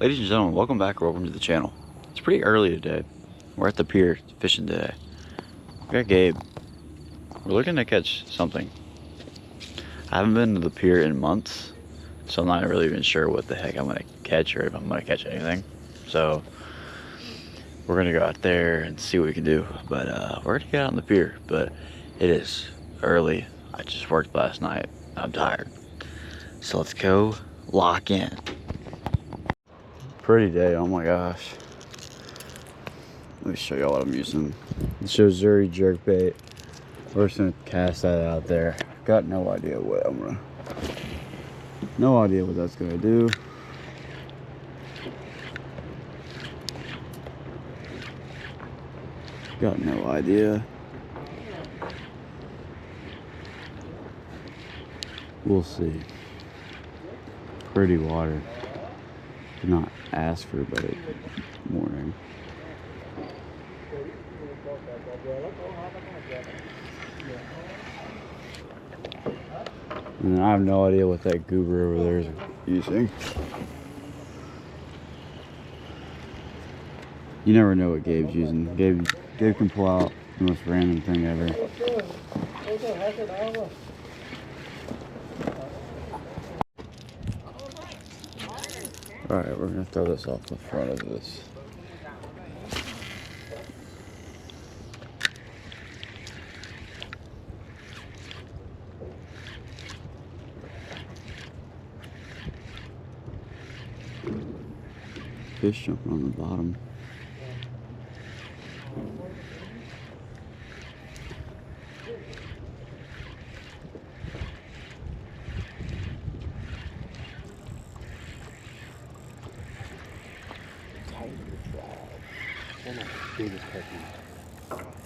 Ladies and gentlemen, welcome back or welcome to the channel. It's pretty early today. We're at the pier fishing today. We got Gabe. We're looking to catch something. I haven't been to the pier in months, so I'm not really even sure what the heck I'm gonna catch or if I'm gonna catch anything. So we're gonna go out there and see what we can do. But we're gonna get out on the pier, but it is early. I just worked last night. I'm tired. So let's go lock in. Pretty day, oh my gosh. Let me show y'all what I'm using. It shows Zuri jerkbait. We're just gonna cast that out there. Got no idea what no idea what that's gonna do. Got no idea. We'll see. Pretty water. Did not ask for it, but morning. And I have no idea what that goober over there is using. You never know what Gabe's using. Gabe can pull out the most random thing ever. Alright, we're gonna throw this off the front of this. Fish jumping on the bottom.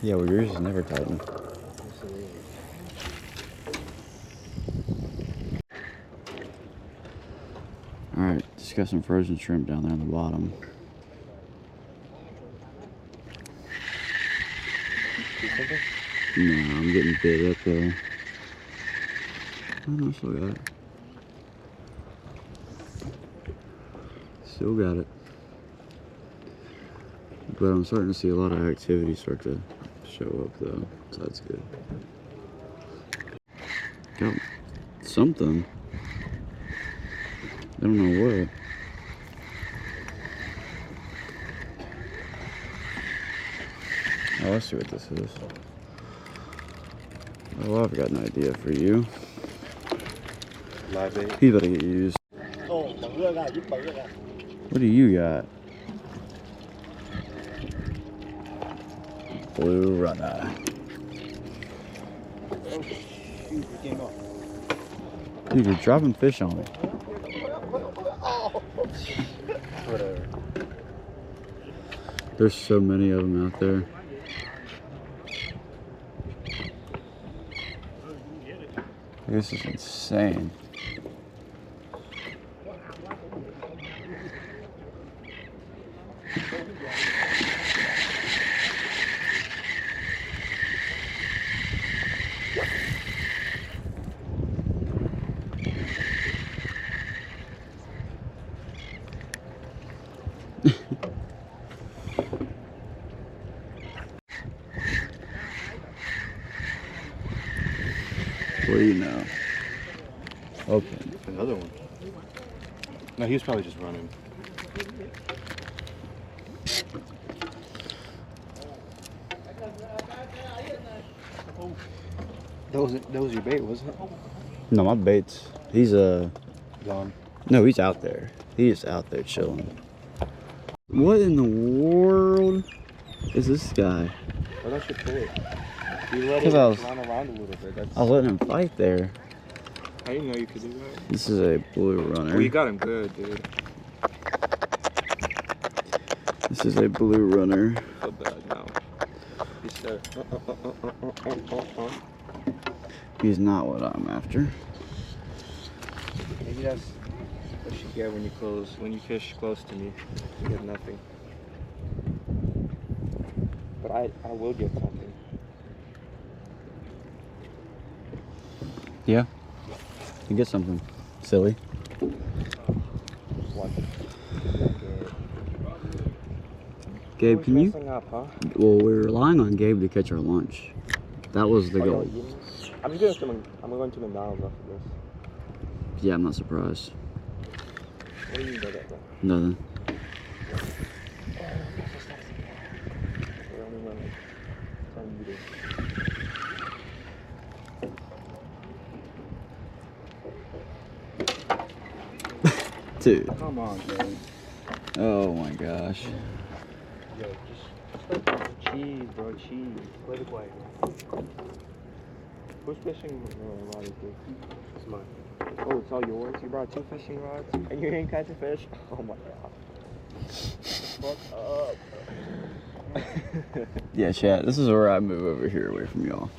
Yeah, well, yours is never tightened. Alright, just got some frozen shrimp down there on the bottom. No, I'm getting bit up there. Oh no, still got it. Still got it. But I'm starting to see a lot of activity start to show up though, so that's good. Got something. I don't know what. Oh, let's see what this is. Oh, I've got an idea for you. Live bait. He's about to get used. What do you got? Blue runner. Dude, you're dropping fish on me. Whatever. There's so many of them out there. This is insane. What do you know? Open. Another one. No, he was probably just running. That was your bait, wasn't it? No, my bait's. He's Gone. No, he's out there. He is out there chilling. What in the world is this guy? Why don't you pull it? You let it Because run around a little bit. That's... I was letting him fight there. I didn't know you could do that. This is a blue runner. Well, you got him good, dude. This is a blue runner. So bad now. He's there. He's not what I'm after. Maybe that's what you get when you fish close to me. You get nothing. But I will get something. Yeah. You get something silly. One. Gabe, can you? Messing up, huh? Well, we're relying on Gabe to catch our lunch. That was the goal. I'm going to McDonald's after this. Yeah, I'm not surprised. What do you mean by that, though? Nothing. Dude. Come on, dude. Oh my gosh. Yo, just cheese, bro, cheese. Play the quiet. Who's fishing rod is this? It's mine. Oh, it's all yours? You brought 2 fishing rods and you didn't catch a fish? Oh my god. Fuck up. Yeah, chat. This is where I move over here away from y'all.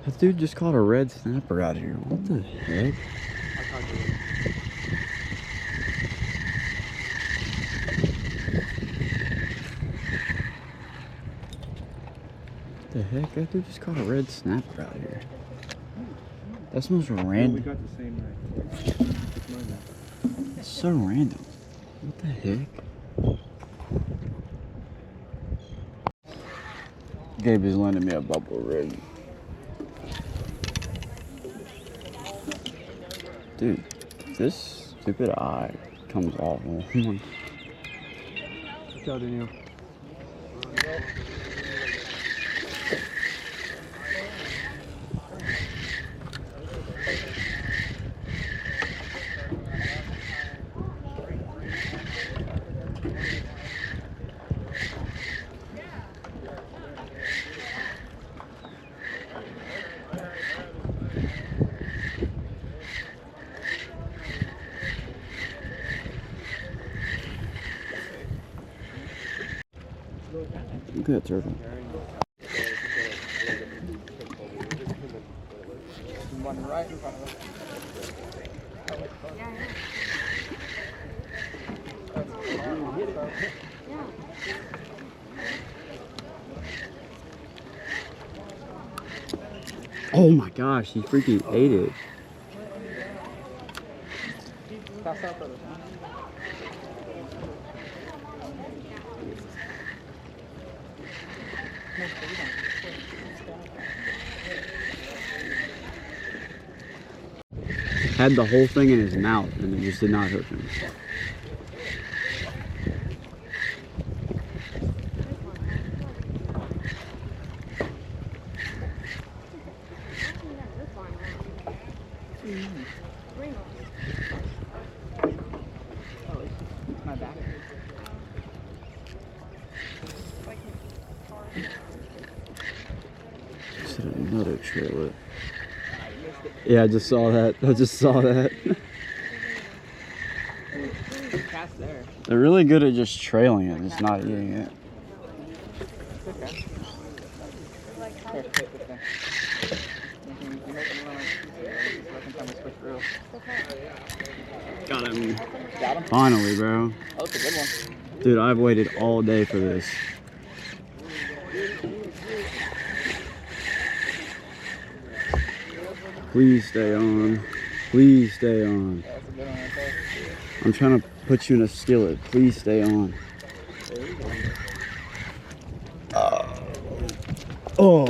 That dude just caught a red snapper out here. What the heck? What the heck? That dude just caught a red snapper out here. That's most random. We got the same night. It's so random. What the heck? Gabe is lending me a bubble rig. Dude, this stupid eye comes off. Good job, Daniel. Look at that turtle. One right in front of us. Oh my gosh, he freaking ate it. Had the whole thing in his mouth and it just did not hook him. My back. Just hit another trailer. Yeah, I just saw that. I just saw that. Cast there. They're really good at just trailing it, just not eating it. Okay. Got him. Got him? Finally, bro. Oh, that's a good one. Dude, I've waited all day for this. Please stay on. Please stay on. Yeah, that's a good one right there. I'm trying to put you in a skillet. Please stay on. There you go. Oh.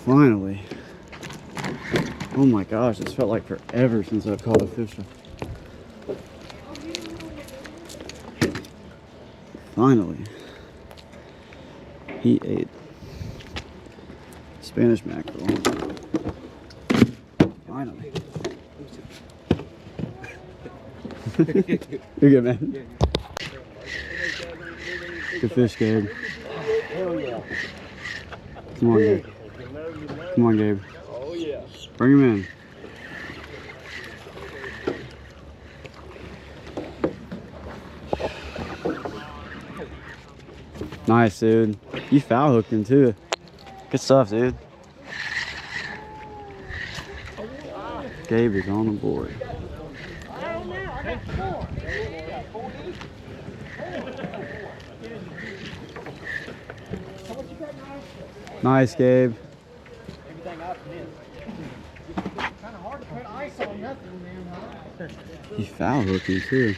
Finally. Oh my gosh, it's felt like forever since I've caught a fish. Finally. He ate Spanish mackerel. Finally. You're good, man. Good fish, Gabe. Hell yeah. Come on, Gabe. Come on, Gabe. Oh yeah. Bring him in. Nice, dude. You foul hooked him too. Good stuff, dude. Gabe is on the board. Nice, Gabe. Everything up and in. Kind of hard. He's foul hooking too.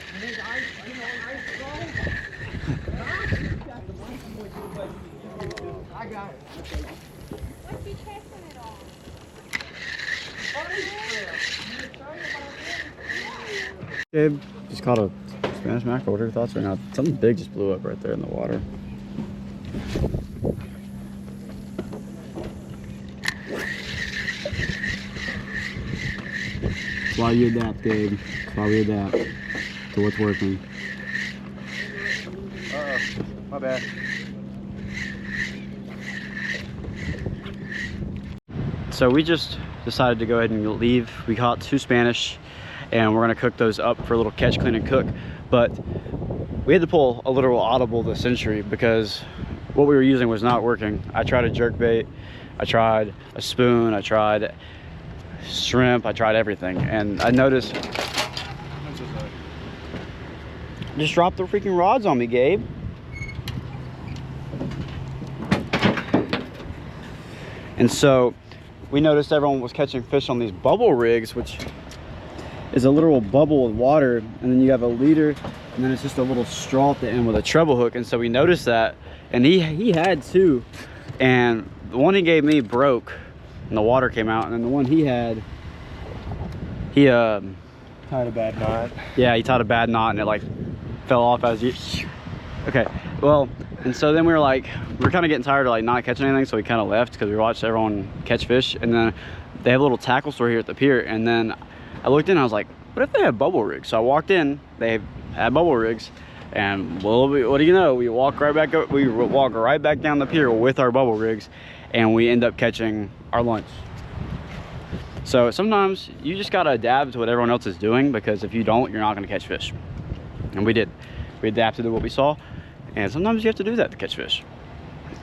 I got it. What's he chasing it on? Gabe just caught a Spanish mackerel. What are your thoughts right now? Something big just blew up right there in the water. That's why you adapt, Gabe. That's why we adapt to what's working. My bad. So we just decided to go ahead and leave. We caught 2 Spanish and we're gonna cook those up for a little catch, clean, and cook. But we had to pull a literal audible this century because what we were using was not working. I tried a jerk bait, I tried a spoon, I tried shrimp, I tried everything. And I noticed, just dropped the freaking rods on me, Gabe. And so we noticed everyone was catching fish on these bubble rigs, which is a literal bubble with water, and then you have a leader, and then it's just a little straw at the end with a treble hook. And so we noticed that, and he had 2, and the one he gave me broke, and the water came out, and then the one he had, he Tied a bad knot. yeah, he tied a bad knot, and it like fell off as you. Okay, well, and so then we were like, we were kind of getting tired of like not catching anything, so we kind of left because we watched everyone catch fish. And then they have a little tackle store here at the pier, and then I looked in, I was like, what if they have bubble rigs? So I walked in, they had bubble rigs, and well, what do you know, we walk right back up, we walk right back down the pier with our bubble rigs, and we end up catching our lunch. So sometimes you just gotta adapt to what everyone else is doing, because if you don't, you're not gonna catch fish. And we did. We adapted to what we saw, and sometimes you have to do that to catch fish.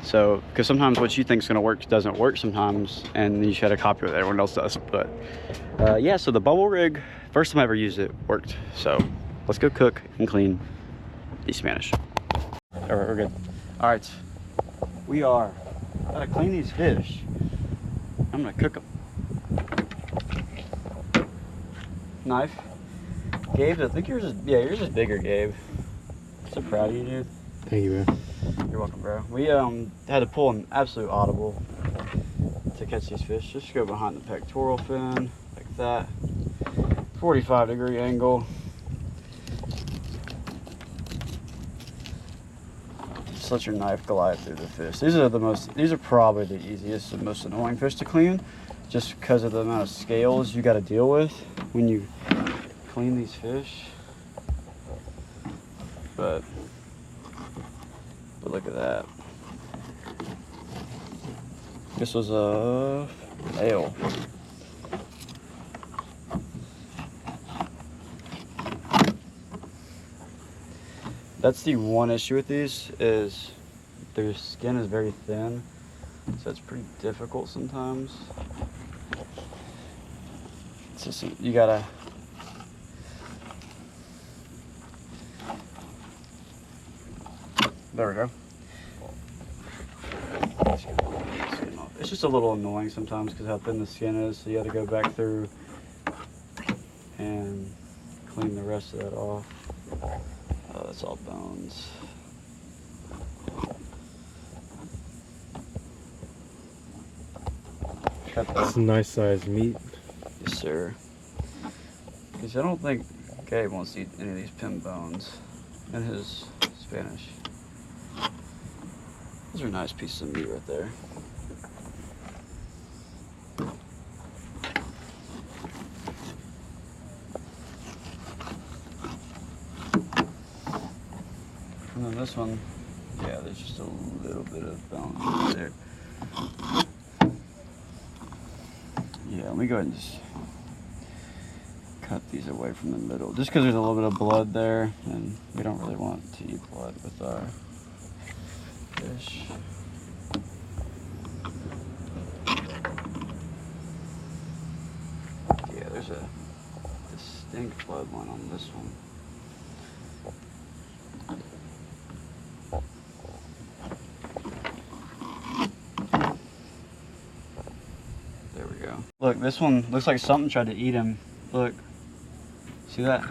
So, because sometimes what you think is going to work doesn't work sometimes, and you try to copy what everyone else does. But yeah, so the bubble rig, first time I ever used it, worked. So let's go cook and clean these Spanish. All right, we're good. All right, we are gotta clean these fish. I'm gonna cook them. Knife. Gabe, I think yours is, yeah, yours is bigger, Gabe. So proud of you, dude. Thank you, bro. You're welcome, bro. We had to pull an absolute audible to catch these fish. Just go behind the pectoral fin, like that. 45-degree angle. Just let your knife glide through the fish. These are probably the easiest and most annoying fish to clean, just because of the amount of scales you got to deal with when you clean these fish. But look at that. This was a ale. That's the one issue with these, is their skin is very thin, so it's pretty difficult sometimes. It's just, you gotta there we go. It's just a little annoying sometimes because how thin the skin is, so you have to go back through and clean the rest of that off. Oh, that's all bones. That's a nice sized meat. Yes, sir. Because I don't think Gabe wants to eat any of these pin bones in his Spanish. Those are nice pieces of meat right there. And then this one, yeah, there's just a little bit of bone right there. Yeah, let me go ahead and just cut these away from the middle. Just because there's a little bit of blood there, and we don't really want to eat blood with our fish. Yeah, there's a distinct blood line on this one. There we go. Look, Look, this one looks like something tried to eat him. Look. See that?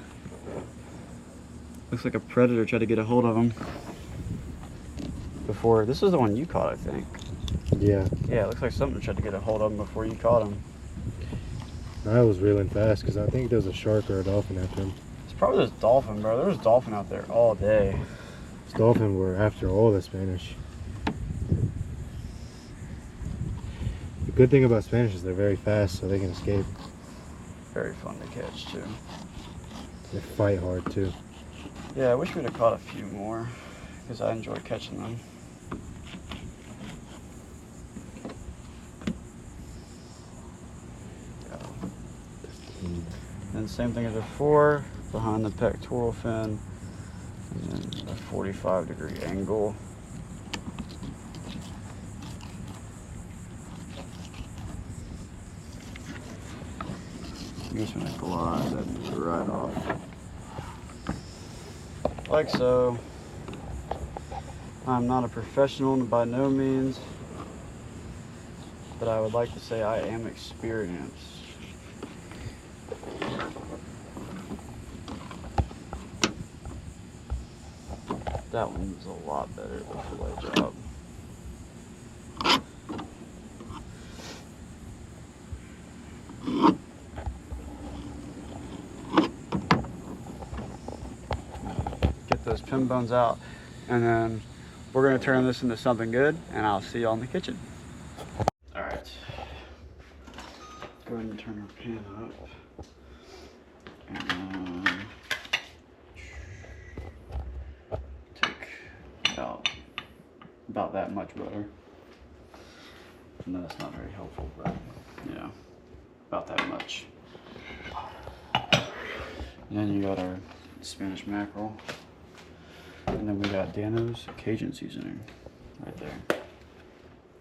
Looks like a predator tried to get a hold of him. Before, this is the one you caught, I think. Yeah. Yeah, it looks like something tried to get a hold of him before you caught him. I was reeling fast because I think there was a shark or a dolphin after him. It's probably this dolphin, bro. There was dolphin out there all day. This dolphin were after all the Spanish. The good thing about Spanish is they're very fast, so they can escape. Very fun to catch, too. They fight hard, too. Yeah, I wish we'd have caught a few more, because I enjoy catching them. And same thing as before, behind the pectoral fin, and then a 45-degree angle. I'm just gonna glide that right off. Like so. I'm not a professional by no means, but I would like to say I am experienced. That one's a lot better at the fillet job. Get those pin bones out, and then we're gonna turn this into something good, and I'll see y'all in the kitchen. All right, go ahead and turn our pan up. And take about that much butter. No, that's not very helpful, but yeah, about that much. And then you got our Spanish mackerel. And then we got Dano's Cajun seasoning right there.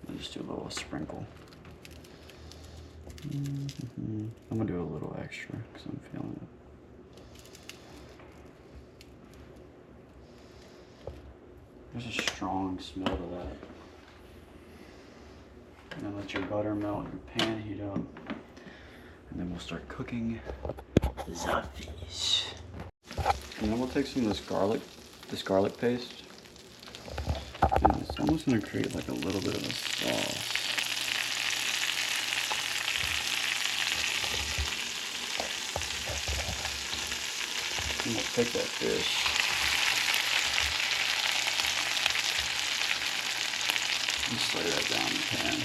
I'll just do a little sprinkle. I'm gonna do a little extra because I'm feeling it. There's a strong smell to that. And then let your butter melt in your pan, heat up. And then we'll start cooking the fish. And then we'll take some of this garlic paste. And it's almost gonna create like a little bit of a sauce. And we'll take that fish. And slay that down in the pan.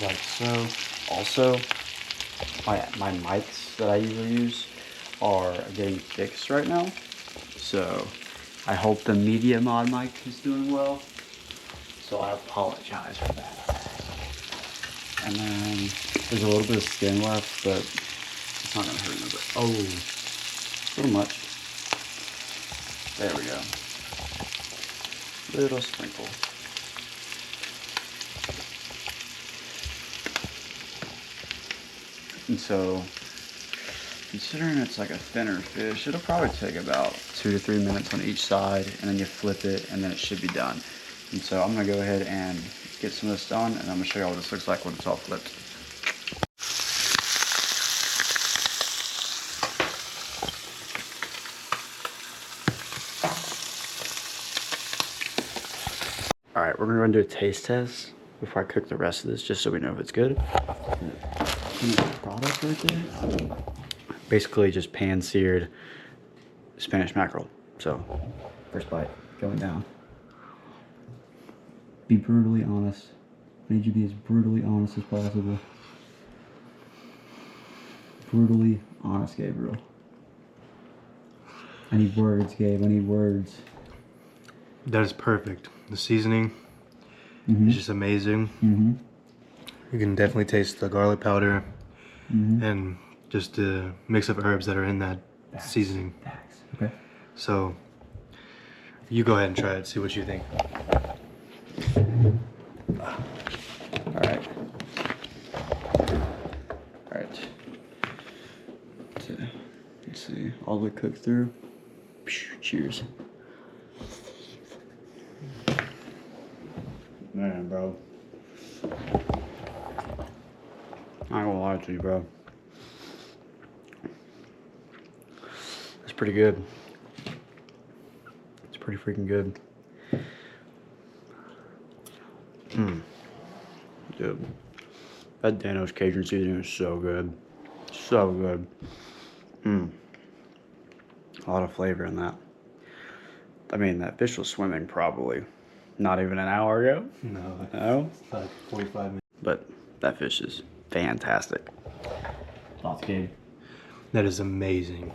Like so. Also, my mics that I usually use are getting fixed right now. So I hope the media mod mic is doing well. So I apologize for that. And then there's a little bit of skin left, but it's not gonna hurt nobody. Oh, a little much. There we go. Little sprinkle. And so, considering it's like a thinner fish, it'll probably take about 2 to 3 minutes on each side, and then you flip it, and then it should be done. And so I'm gonna go ahead and get some of this done, and I'm gonna show you all what this looks like when it's all flipped. All right, we're gonna do a taste test before I cook the rest of this, just so we know if it's good. Product right there. Basically just pan-seared Spanish mackerel. So, first bite, going down. Be brutally honest. I need you to be as brutally honest as possible. Brutally honest, Gabriel. I need words, Gabe. I need words. That is perfect. The seasoning is just amazing. You can definitely taste the garlic powder and just the mix of herbs that are in that seasoning. Okay. So you go ahead and try it, see what you think. Alright. Alright. Let's see. All the way cooked through. Cheers. Man, bro. not gonna lie to you, bro. It's pretty good. It's pretty freaking good. Dude, that Dano's Cajun seasoning is so good. So good. A lot of flavor in that. I mean, that fish was swimming probably not even an hour ago. No. No? Like 45 minutes. But that fish is fantastic. Thoughts, Gabe? That is amazing.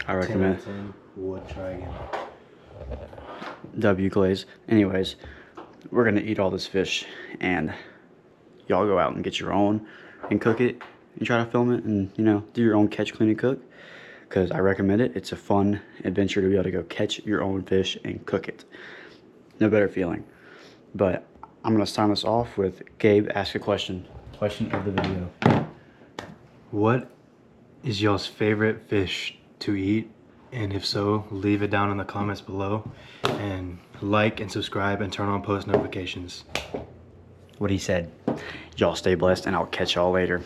I recommend 10 out of 10. Would try again. W glaze. Anyways, we're gonna eat all this fish and y'all go out and get your own and cook it and try to film it and, you know, do your own catch, clean, and cook. Because I recommend it. It's a fun adventure to be able to go catch your own fish and cook it. No better feeling. But I'm gonna sign this off with Gabe ask a question. Question of the video. What is y'all's favorite fish to eat? And if so, leave it down in the comments below. And like and subscribe and turn on post notifications. What he said. Y'all stay blessed and I'll catch y'all later.